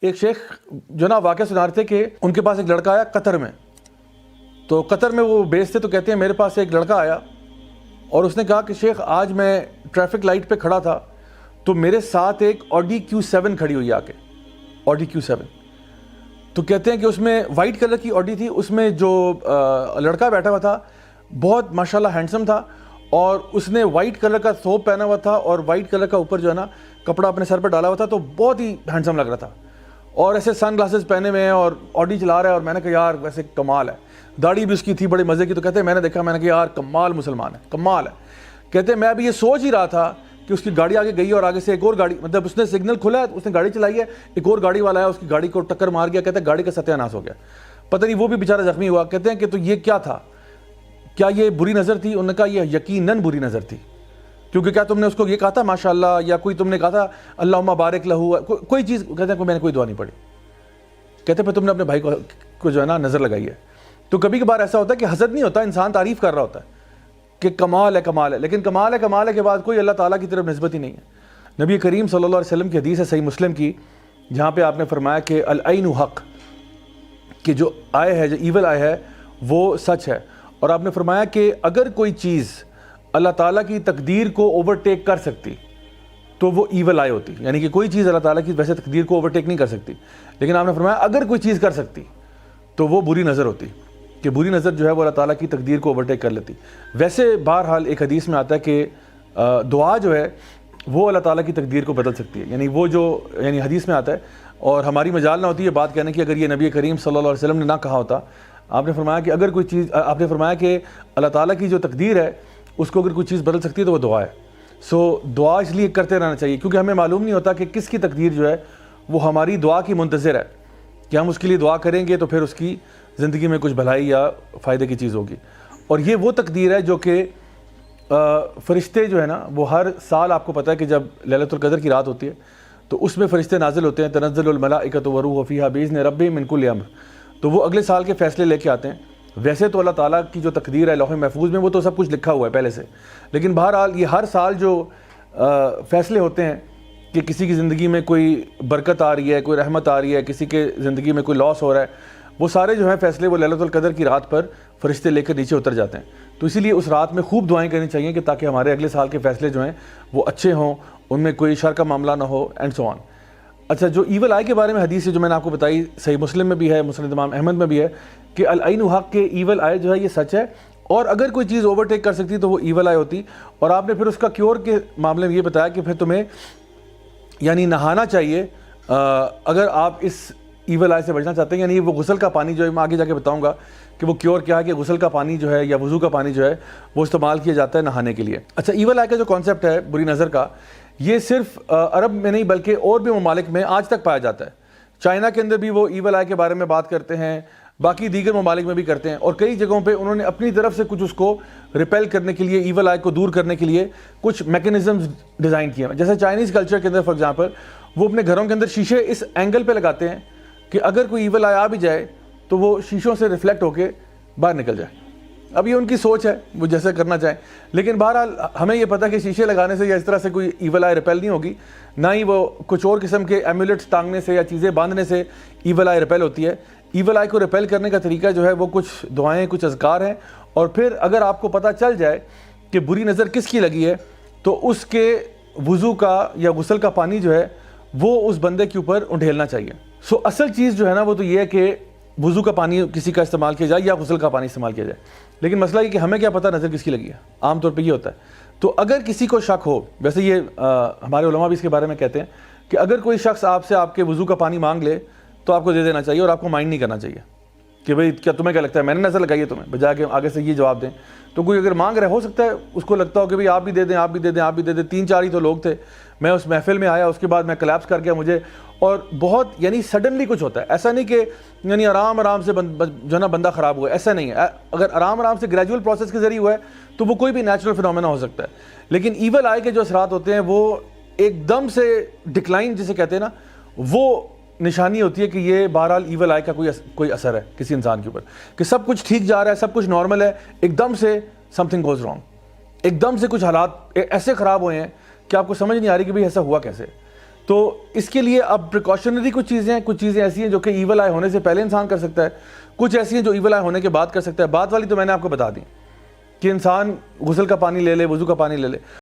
ایک شیخ جو نا واقعہ سنا رہے تھے کہ ان کے پاس ایک لڑکا آیا قطر میں، تو قطر میں وہ بیس تھے، تو کہتے ہیں میرے پاس ایک لڑکا آیا اور اس نے کہا کہ شیخ آج میں ٹریفک لائٹ پہ کھڑا تھا تو میرے ساتھ ایک آڈی Q7 کھڑی ہوئی آ کے، آڈی Q7. تو کہتے ہیں کہ اس میں وائٹ کلر کی آڈی تھی، اس میں جو لڑکا بیٹھا ہوا تھا بہت ماشاءاللہ ہینڈسم تھا، اور اس نے وائٹ کلر کا ثوب پہنا ہوا تھا اور وائٹ کلر کا اوپر جو ہے نا کپڑا اپنے سر پہ ڈالا ہوا تھا، تو بہت ہی ہینڈسم لگ رہا تھا، اور ایسے سن گلاسز پہنے ہوئے ہیں اور آڈی چلا رہا ہے. اور میں نے کہا یار ویسے کمال ہے، داڑھی بھی اس کی تھی بڑے مزے کی. تو کہتے ہیں میں نے دیکھا، میں نے کہا یار کمال مسلمان ہے، کمال ہے. کہتے ہیں میں ابھی یہ سوچ ہی رہا تھا کہ اس کی گاڑی آگے گئی اور آگے سے ایک اور گاڑی، مطلب اس نے سگنل کھلا ہے، اس نے گاڑی چلائی ہے، ایک اور گاڑی والا ہے، اس کی گاڑی کو ٹکر مار گیا. کہتے ہیں گاڑی کا ستیہ ناس ہو گیا، پتہ نہیں وہ بھی بیچارہ زخمی ہوا. کہتے ہیں کہ تو یہ کیا تھا، کیا یہ بری نظر تھی؟ انہوں نے کہا یہ یقیناً بری نظر تھی، کیونکہ کیا تم نے اس کو یہ کہا تھا ماشاءاللہ، یا کوئی تم نے کہا تھا اللہم بارک لہو، کوئی چیز؟ کہتے ہیں کہ میں نے کوئی دعا نہیں پڑھی. کہتے ہیں پھر تم نے اپنے بھائی کو جو ہے نا نظر لگائی ہے. تو کبھی کبھار ایسا ہوتا ہے کہ حسد نہیں ہوتا، انسان تعریف کر رہا ہوتا ہے کہ کمال ہے کمال ہے، لیکن کمال ہے کے بعد کوئی اللہ تعالیٰ کی طرف نسبت ہی نہیں ہے. نبی کریم صلی اللہ علیہ وسلم کی حدیث ہے صحیح مسلم کی، جہاں پہ آپ نے فرمایا کہ العین حق، کہ جو آئے ہے، جو ایول آئے ہے وہ سچ ہے. اور آپ نے فرمایا کہ اگر کوئی چیز اللہ تعالیٰ کی تقدیر کو اوورٹیک کر سکتی تو وہ ایول آئے ہوتی، یعنی کہ کوئی چیز اللہ تعالیٰ کی ویسے تقدیر کو اوورٹیک نہیں کر سکتی، لیکن آپ نے فرمایا اگر کوئی چیز کر سکتی تو وہ بری نظر ہوتی، کہ بری نظر جو ہے وہ اللہ تعالیٰ کی تقدیر کو اوورٹیک کر لیتی. ویسے بہرحال ایک حدیث میں آتا ہے کہ دعا جو ہے وہ اللہ تعالیٰ کی تقدیر کو بدل سکتی ہے، یعنی وہ جو یعنی حدیث میں آتا ہے، اور ہماری مجال نہ ہوتی ہے بات کہنے کی اگر یہ نبی کریم صلی اللہ علیہ وسلم نے نہ کہا ہوتا. آپ نے فرمایا کہ اگر کوئی چیز، آپ نے فرمایا کہ اللہ تعالیٰ کی جو تقدیر ہے اس کو اگر کوئی چیز بدل سکتی ہے تو وہ دعا ہے. سو دعا اس لیے کرتے رہنا چاہیے کیونکہ ہمیں معلوم نہیں ہوتا کہ کس کی تقدیر جو ہے وہ ہماری دعا کی منتظر ہے، کہ ہم اس کے لیے دعا کریں گے تو پھر اس کی زندگی میں کچھ بھلائی یا فائدے کی چیز ہوگی. اور یہ وہ تقدیر ہے جو کہ فرشتے جو ہے نا وہ ہر سال، آپ کو پتہ ہے کہ جب لیلۃ القدر کی رات ہوتی ہے تو اس میں فرشتے نازل ہوتے ہیں، تنزل الملائکۃ والروح فیہا بإذن ربہم من کل امر، تو وہ اگلے سال کے فیصلے لے کے آتے ہیں. ویسے تو اللہ تعالیٰ کی جو تقدیر ہے لوح محفوظ میں وہ تو سب کچھ لکھا ہوا ہے پہلے سے، لیکن بہرحال یہ ہر سال جو فیصلے ہوتے ہیں کہ کسی کی زندگی میں کوئی برکت آ رہی ہے، کوئی رحمت آ رہی ہے، کسی کے زندگی میں کوئی لاس ہو رہا ہے، وہ سارے جو ہیں فیصلے وہ لیلۃ القدر کی رات پر فرشتے لے کر نیچے اتر جاتے ہیں. تو اسی لیے اس رات میں خوب دعائیں کرنی چاہیے کہ تاکہ ہمارے اگلے سال کے فیصلے جو ہیں وہ اچھے ہوں، ان میں کوئی شر کا معاملہ نہ ہو اینڈ سو آن. اچھا، جو ایول آئی کے بارے میں حدیث ہے جو میں نے آپ کو بتائی، صحیح مسلم میں بھی ہے، مسند امام احمد میں بھی ہے، کہ العین حق کے ایول آئے جو ہے یہ سچ ہے، اور اگر کوئی چیز اوورٹیک کر سکتی تو وہ ایول آئے ہوتی. اور آپ نے پھر اس کا کیور کے معاملے میں یہ بتایا کہ پھر تمہیں یعنی نہانا چاہیے اگر آپ اس ایول آئے سے بچنا چاہتے ہیں. یعنی وہ غسل کا پانی جو ہے میں آگے جا کے بتاؤں گا کہ وہ کیور کیا ہے، کہ غسل کا پانی جو ہے یا وضو کا پانی جو ہے وہ استعمال کیا جاتا ہے نہانے کے لیے. اچھا، ایول آئی کا جو کانسیپٹ ہے بری نظر کا، یہ صرف عرب میں نہیں بلکہ اور بھی ممالک میں آج تک پایا جاتا ہے. چائنا کے اندر بھی وہ ایول آئی کے بارے میں بات کرتے ہیں، باقی دیگر ممالک میں بھی کرتے ہیں، اور کئی جگہوں پہ انہوں نے اپنی طرف سے کچھ اس کو ریپیل کرنے کے لیے، ایول آئی کو دور کرنے کے لیے کچھ میکنزمز ڈیزائن کیے ہیں. جیسے چائنیز کلچر کے اندر فار ایگزامپل وہ اپنے گھروں کے اندر شیشے اس اینگل پہ لگاتے ہیں کہ اگر کوئی ایول آئی آ بھی جائے تو وہ شیشوں سے ریفلیکٹ ہو کے باہر نکل جائے. اب یہ ان کی سوچ ہے، وہ جیسے کرنا چاہیں، لیکن بہرحال ہمیں یہ پتہ کہ شیشے لگانے سے یا اس طرح سے کوئی ایول آئی ریپیل نہیں ہوگی، نہ ہی وہ کچھ اور قسم کے ایمولیٹس ٹانگنے سے یا چیزیں باندھنے سے ایول آئی ریپیل ہوتی ہے. ایول آئی کو ریپیل کرنے کا طریقہ جو ہے وہ کچھ دعائیں، کچھ اذکار ہیں، اور پھر اگر آپ کو پتہ چل جائے کہ بری نظر کس کی لگی ہے تو اس کے وضو کا یا غسل کا پانی جو ہے وہ اس بندے کے اوپر انڈھیلنا چاہیے. سو اصل چیز جو ہے نا وہ تو یہ ہے کہ وضو کا پانی کسی کا استعمال کیا جائے یا غسل کا پانی استعمال کیا جائے، لیکن مسئلہ یہ کہ ہمیں کیا پتہ نظر کس کی لگی ہے، عام طور پہ یہ ہوتا ہے. تو اگر کسی کو شک ہو، ویسے یہ ہمارے علماء بھی اس کے بارے میں کہتے ہیں کہ اگر کوئی شخص آپ سے آپ کے وضو کا پانی مانگ لے تو آپ کو دے دینا چاہیے، اور آپ کو مائنڈ نہیں کرنا چاہیے کہ بھئی کیا تمہیں کیا لگتا ہے میں نے نظر لگائی ہے تمہیں، بجائے کہ آگے سے یہ جواب دیں. تو کوئی اگر مانگ رہا ہو سکتا ہے اس کو لگتا ہو کہ بھئی آپ بھی دے دیں، آپ بھی دے دیں، آپ بھی دے دیں. 3-4 ہی تو لوگ تھے، میں اس محفل میں آیا، اس کے بعد میں کلیپس کر گیا مجھے، اور بہت یعنی سڈنلی کچھ ہوتا ہے. ایسا نہیں کہ یعنی آرام سے جو ہے نا بندہ خراب ہوا ہے، ایسا نہیں ہے. اگر آرام سے گریجول پروسیس کے ذریعے ہوا ہے تو وہ کوئی بھی نیچرل فینومینا ہو سکتا ہے. لیکن ایول آئی کے جو اثرات ہوتے ہیں وہ ایک دم سے ڈکلائن جسے کہتے ہیں نا، وہ نشانی ہوتی ہے کہ یہ بہرحال ایول آئی کا کوئی اثر ہے کسی انسان کے اوپر، کہ سب کچھ ٹھیک جا رہا ہے، سب کچھ نارمل ہے، ایک دم سے سم تھنگ گوز رانگ، ایک دم سے کچھ حالات ایسے خراب ہوئے ہیں کہ آپ کو سمجھ نہیں آ رہی کہ بھئی ایسا ہوا کیسے. تو اس کے لیے اب پریکاشنری کچھ چیزیں ایسی ہیں جو کہ ایول آئی ہونے سے پہلے انسان کر سکتا ہے, کچھ ایسی ہیں جو ایول آئی ہونے کے بعد کر سکتا ہے. بعد والی تو میں نے آپ کو بتا دی کہ انسان غسل کا پانی لے لے, وضو کا پانی لے لے.